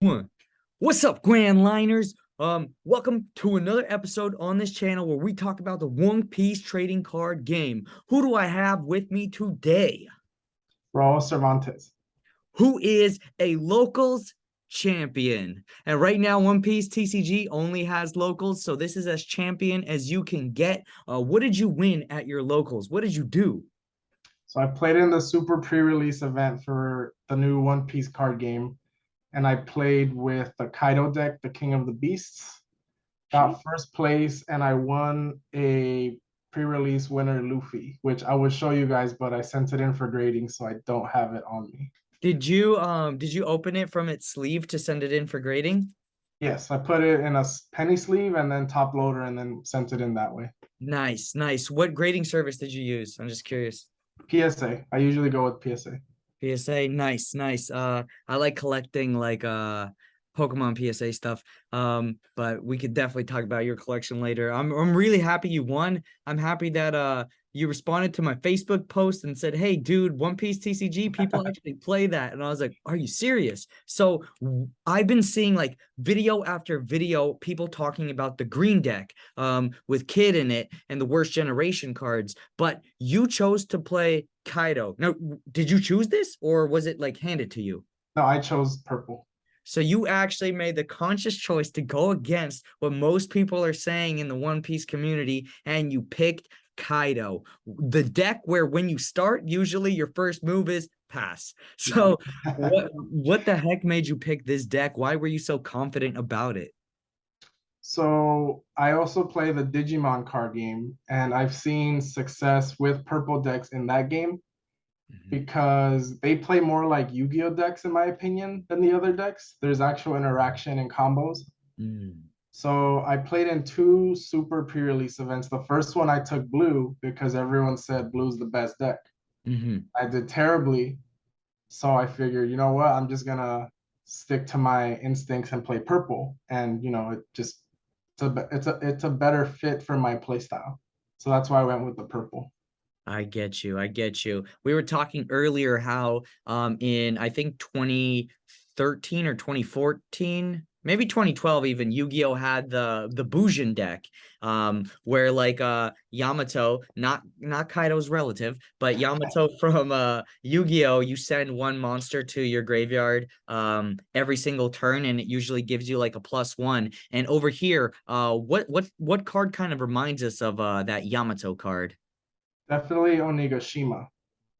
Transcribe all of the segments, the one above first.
One. What's up, Grand Liners? Welcome to another episode on this channel where we talk about the One Piece trading card game. Who do I have with me today? Raul Cervantes. Who is a locals champion? And right now, One Piece TCG only has locals, so this is as champion as you can get. What did you win at your locals? What did you do? So I played in the super pre-release event for the new One Piece card game, and I played with the Kaido deck, the King of the Beasts. Got first place, and I won a pre-release winner Luffy, which I would show you guys, but I sent it in for grading, so I don't have it on me. Did you open it from its sleeve to send it in for grading? Yes, I put it in a penny sleeve and then top loader, and then sent it in that way. Nice, nice. What grading service did you use? I'm just curious. PSA. I usually go with PSA. PSA, nice, nice. I like collecting like Pokemon PSA stuff. But we could definitely talk about your collection later. I'm really happy you won. I'm happy that you responded to my Facebook post and said, "Hey, dude, One Piece TCG, people actually play that." And I was like, "Are you serious?" So I've been seeing like video after video, people talking about the green deck, with Kid in it and the worst generation cards. But you chose to play Kaido. Now, did you choose this or was it like handed to you? No, I chose purple. So you actually made the conscious choice to go against what most people are saying in the One Piece community, and you picked Kaido, the deck where when you start, usually your first move is pass. So what the heck made you pick this deck? Why were you so confident about it? So I also play the Digimon card game, and I've seen success with purple decks in that game Mhm. because they play more like Yu-Gi-Oh decks, in my opinion, than the other decks. There's actual interaction and combos. Mm. So I played in two super pre-release events. The first one I took blue because everyone said blue's the best deck. Mhm. I did terribly, so I figured, you know what, I'm just gonna stick to my instincts and play purple. And it just it's a better fit for my play style. So that's why I went with the purple. I get you. I get you. We were talking earlier how in I think 2013 or 2014, maybe 2012 even, Yu-Gi-Oh had the Bujin deck, where like Yamato, not Kaido's relative, but Yamato from Yu-Gi-Oh, you send one monster to your graveyard every single turn, and it usually gives you like a +1. And over here, what card kind of reminds us of that Yamato card? Definitely Onigashima.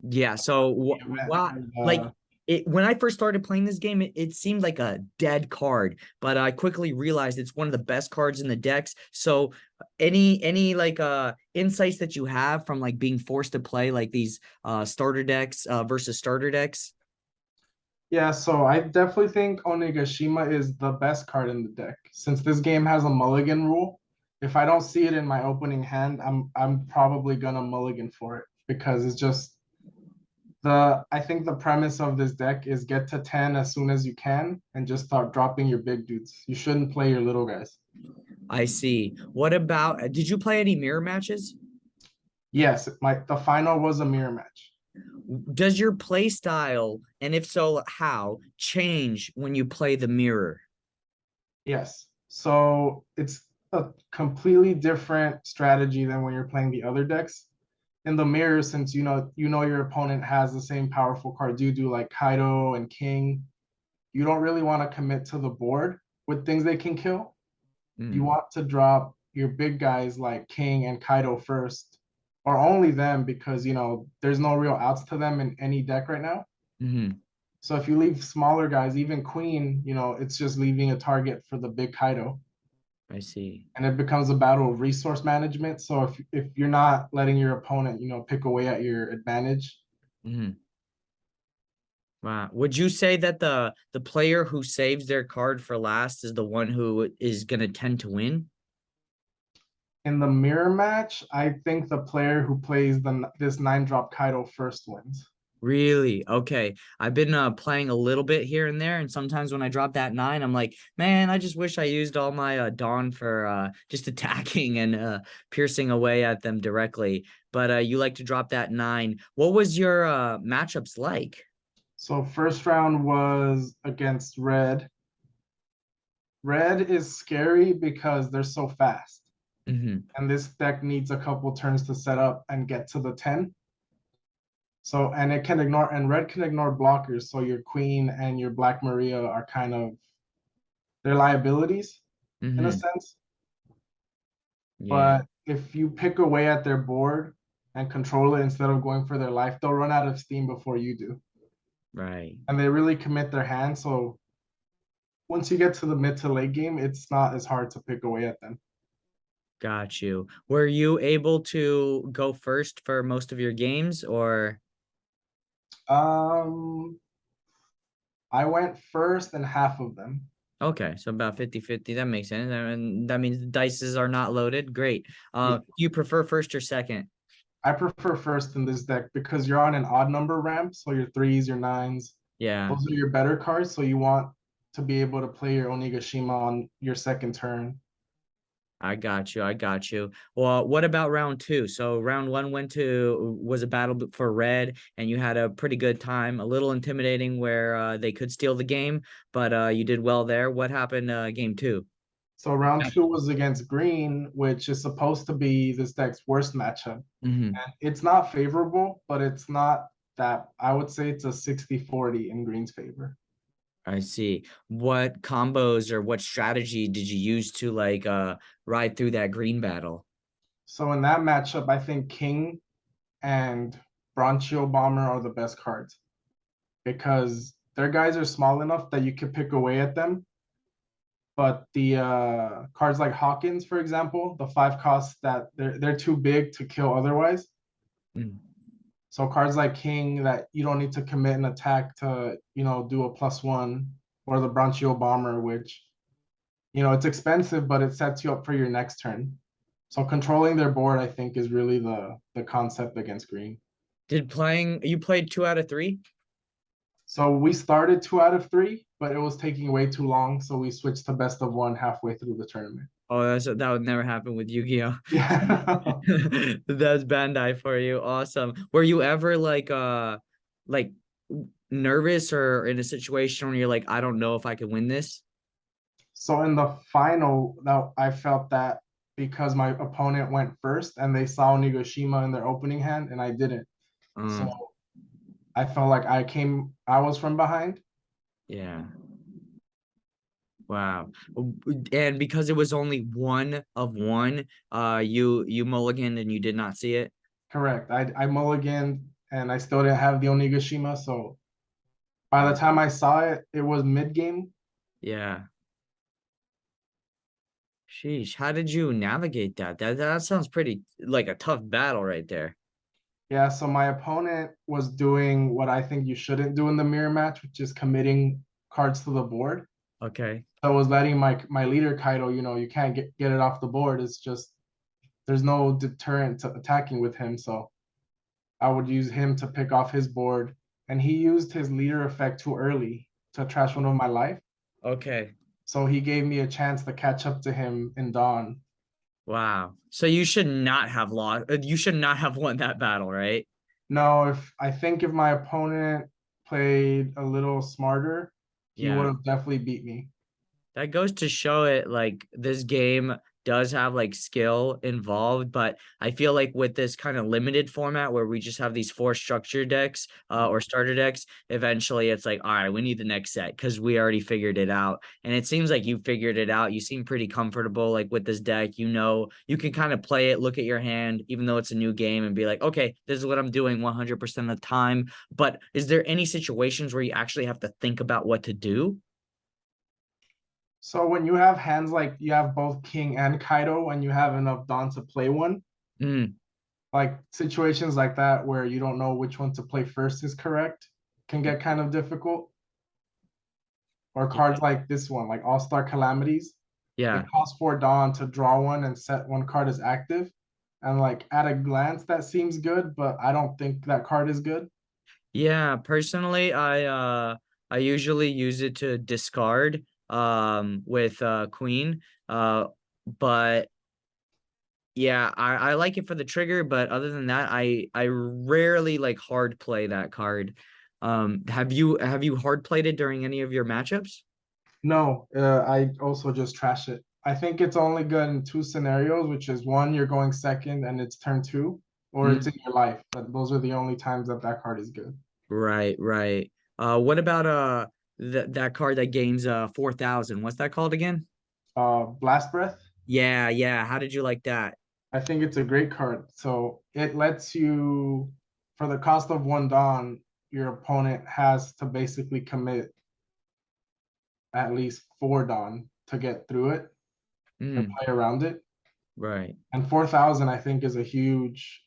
Yeah, so The event why and, like it when I first started playing this game, it seemed like a dead card, but I quickly realized it's one of the best cards in the decks. So any like insights that you have from like being forced to play like these starter decks versus starter decks? yeah, so I definitely think Onigashima is the best card in the deck. Since this game has a mulligan rule, if I don't see it in my opening hand, I'm probably gonna mulligan for it because it's just I think the premise of this deck is get to 10 as soon as you can and just start dropping your big dudes. You shouldn't play your little guys. I see. What about did you play any mirror matches? Yes, the final was a mirror match. Does your play style, and if so, how, change when you play the mirror? Yes. So it's a completely different strategy than when you're playing the other decks. In the mirror, since you know your opponent has the same powerful cards you do, like Kaido and King, you don't really want to commit to the board with things they can kill. You Mm, want to drop your big guys like King and Kaido first, or only them because there's no real outs to them in any deck right now. mhm. So if you leave smaller guys, even Queen, it's just leaving a target for the big Kaido. I see. And it becomes a battle of resource management. So if you're not letting your opponent, pick away at your advantage. Mhm. Wow. Would you say that the player who saves their card for last is the one who is going to tend to win? In the mirror match, I think the player who plays this 9-drop Kaido first wins. Really? Okay. I've been playing a little bit here and there, and sometimes when I drop that 9, I'm like, man, I just wish I used all my Dawn for just attacking and piercing away at them directly. But you like to drop that 9. What was your matchups like? So first round was against red. Red is scary because they're so fast. Hmm. And this deck needs a couple turns to set up and get to the 10. So, and it can ignore, and red can ignore blockers. So your queen and your Black Maria are kind of their liabilities in a Hmm. sense. Yeah. But if you pick away at their board and control it instead of going for their life, they'll run out of steam before you do. Right. And they really commit their hand. So once you get to the mid to late game, it's not as hard to pick away at them. Got you. Were you able to go first for most of your games or Um, I went first in half of them. okay, so about 50-50. That makes sense. And that means the dices are not loaded. Great. Yeah. Do you prefer first or second? I prefer first in this deck because you're on an odd number ramp, so your threes, your nines, Yeah. those are your better cards. So you want to be able to play your Onigashima on your second turn. I got you. I got you. Well, what about round two? So round one was a battle for red, and you had a pretty good time. A little intimidating where they could steal the game, but you did well there. What happened game two? So round two was against green, which is supposed to be this deck's worst matchup. Mm-hmm. And it's not favorable, but it's not that I would say it's a 60-40 in green's favor. I see. What combos or what strategy did you use to like ride through that green battle? So in that matchup, I think King and Bronchio Bomber are the best cards because their guys are small enough that you can pick away at them. But the cards like Hawkins, for example, the 5 costs that they're too big to kill otherwise. Mm. So cards like King that you don't need to commit an attack to, do a +1, or the Bronchio Bomber, which, it's expensive, but it sets you up for your next turn. So controlling their board, I think, is really the concept against green. You played 2 out of 3? So we started 2 out of 3, but it was taking way too long. So we switched to best of one halfway through the tournament. Oh, that would never happen with Yu-Gi-Oh. Yeah. That's Bandai for you. Awesome. Were you ever like nervous or in a situation where you're like, I don't know if I can win this? So in the final, now I felt that because my opponent went first and they saw Nigoshima in their opening hand and I didn't. So Um, I felt like I was from behind. yeah. Wow. And because it was only one of one, you mulliganed and you did not see it. Correct. I mulliganed and I still didn't have the Onigashima. So by the time I saw it, it was mid game. Yeah. Sheesh. How did you navigate that? That sounds pretty like a tough battle right there. Yeah, so my opponent was doing what I think you shouldn't do in the mirror match, which is committing cards to the board. Okay. So I was letting my leader Kaido, you can't get it off the board. It's just there's no deterrent to attacking with him. So I would use him to pick off his board. And he used his leader effect too early to trash one of my life. Okay. So he gave me a chance to catch up to him in Dawn. Wow. So you should not have lost. You should not have won that battle, right? No, if my opponent played a little smarter, he would Yeah. have definitely beat me. That goes to show it like this game does have like skill involved, but I feel like with this kind of limited format where we just have these 4 structure decks or starter decks, eventually it's like, all right, we need the next set because we already figured it out. And it seems like you figured it out. You seem pretty comfortable like with this deck. You can kind of play it, look at your hand, even though it's a new game, and be like, okay, this is what I'm doing 100% of the time. But is there any situations where you actually have to think about what to do? So when you have hands like you have both King and Kaido and you have enough Dawn to play one, Mm, like situations like that where you don't know which one to play first is correct can get kind of difficult. Or yeah. cards like this one, like All Star Calamities. It Yeah. costs 4 Dawn to draw one and set one card as active. And like at a glance, that seems good, but I don't think that card is good. Yeah, personally, I usually use it to discard with Queen. But yeah, I like it for the trigger, but other than that, I rarely like hard play that card. Have you hard played it during any of your matchups? No, I also just trash it. I think it's only good in two scenarios, which is one, you're going second and it's turn two, or it's in Mm, your life. But those are the only times that that card is good. right, right. What about that card that gains 4,000? What's that called again? Blast Breath. Yeah, yeah. How did you like that? I think it's a great card. So it lets you, for the cost of one Dawn, your opponent has to basically commit at least four Dawn to get through it or Mm, play around it. right. And 4,000, I think, is a huge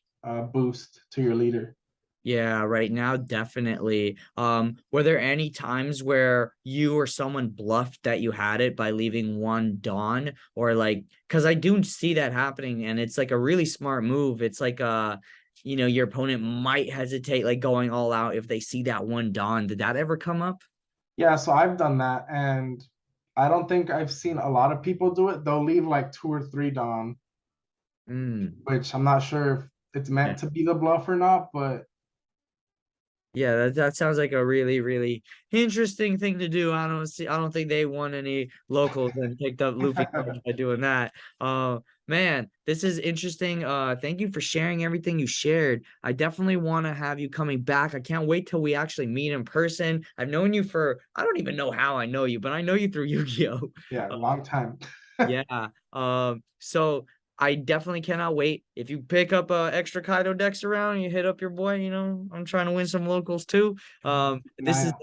boost to your leader. Yeah, right now, definitely. Were there any times where you or someone bluffed that you had it by leaving one Dawn, or like, because I do see that happening, and it's like a really smart move. It's like your opponent might hesitate like going all out if they see that one Dawn. Did that ever come up? Yeah, so I've done that, and I don't think I've seen a lot of people do it. They'll leave like two or three Dawn, Mm. which I'm not sure if it's meant to be the bluff or not, but Yeah, that sounds like a really, really interesting thing to do. I don't think they won any locals and picked up Luffy cards by doing that. Man, this is interesting. Thank you for sharing everything you shared. I definitely want to have you coming back. I can't wait till we actually meet in person. I've known you for I don't even know how I know you, but I know you through Yu-Gi-Oh! yeah, long time. Yeah. So I definitely cannot wait. If you pick up extra Kaido decks around, you hit up your boy, I'm trying to win some locals too. And I am.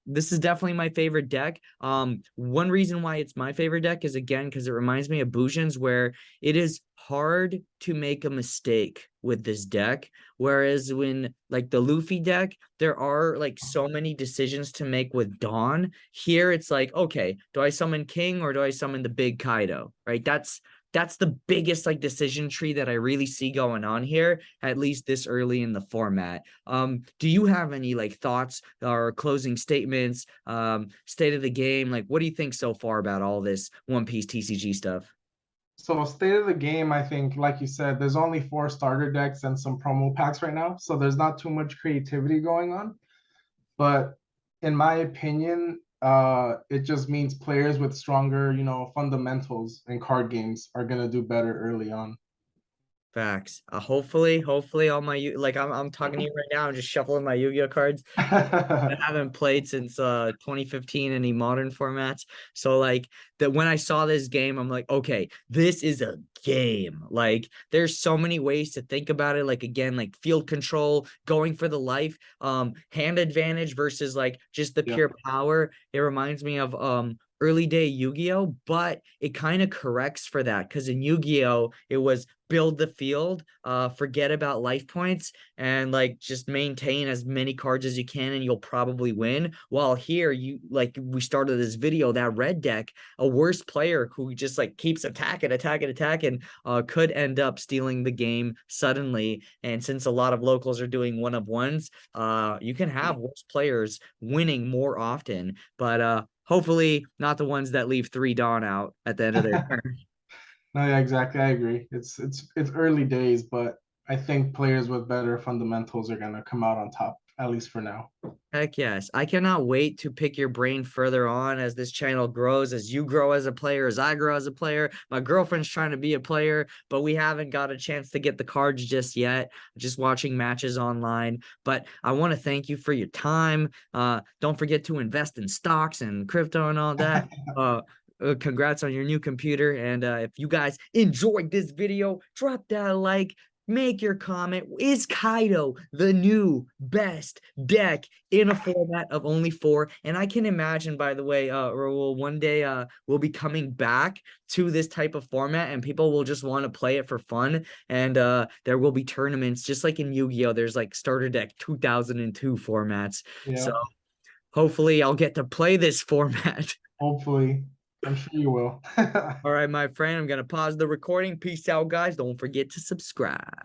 This is definitely my favorite deck. One reason why it's my favorite deck is again because it reminds me of Bujin's, where it is hard to make a mistake with this deck. Whereas when like the Luffy deck, there are like so many decisions to make with Dawn. Here it's like, okay, do I summon King or do I summon the big Kaido? Right? That's the biggest like decision tree that I really see going on here, at least this early in the format. Do you have any like thoughts or closing statements, state of the game? Like, what do you think so far about all this One Piece TCG stuff? So state of the game, I think, like you said, there's only four starter decks and some promo packs right now. So there's not too much creativity going on. But in my opinion, it just means players with stronger, fundamentals in card games are gonna do better early on. Facts. Hopefully, all my like I'm talking to you right now. I'm just shuffling my Yu-Gi-Oh cards. I haven't played since 2015 any modern formats. So like that when I saw this game, I'm like, okay, this is a game. Like there's so many ways to think about it. Like again, like field control, going for the life, hand advantage versus like just the Yep. pure power. It reminds me of early day Yu-Gi-Oh, but it kind of corrects for that because in Yu-Gi-Oh, it was build the field, forget about life points and like just maintain as many cards as you can and you'll probably win. While here, you like we started this video, that red deck, a worse player who just like keeps attacking, could end up stealing the game suddenly. And since a lot of locals are doing one of ones, you can have worse players winning more often. But hopefully not the ones that leave three Dawn out at the end of their turn. No, yeah, exactly. I agree. It's early days, but I think players with better fundamentals are gonna come out on top, at least for now. Heck yes. I cannot wait to pick your brain further on as this channel grows, as you grow as a player, as I grow as a player. My girlfriend's trying to be a player, but we haven't got a chance to get the cards just yet, just watching matches online. But I want to thank you for your time. Don't forget to invest in stocks and crypto and all that. Congrats on your new computer. And if you guys enjoyed this video, drop that like, make your comment. Is Kaido the new best deck in a format of only four? And I can imagine, by the way, Raul, one day we'll be coming back to this type of format and people will just want to play it for fun. And there will be tournaments, just like in Yu-Gi-Oh! There's like starter deck 2002 formats. So Yeah, hopefully I'll get to play this format. hopefully. I'm sure you will. All right, my friend, I'm going to pause the recording. Peace out, guys. Don't forget to subscribe.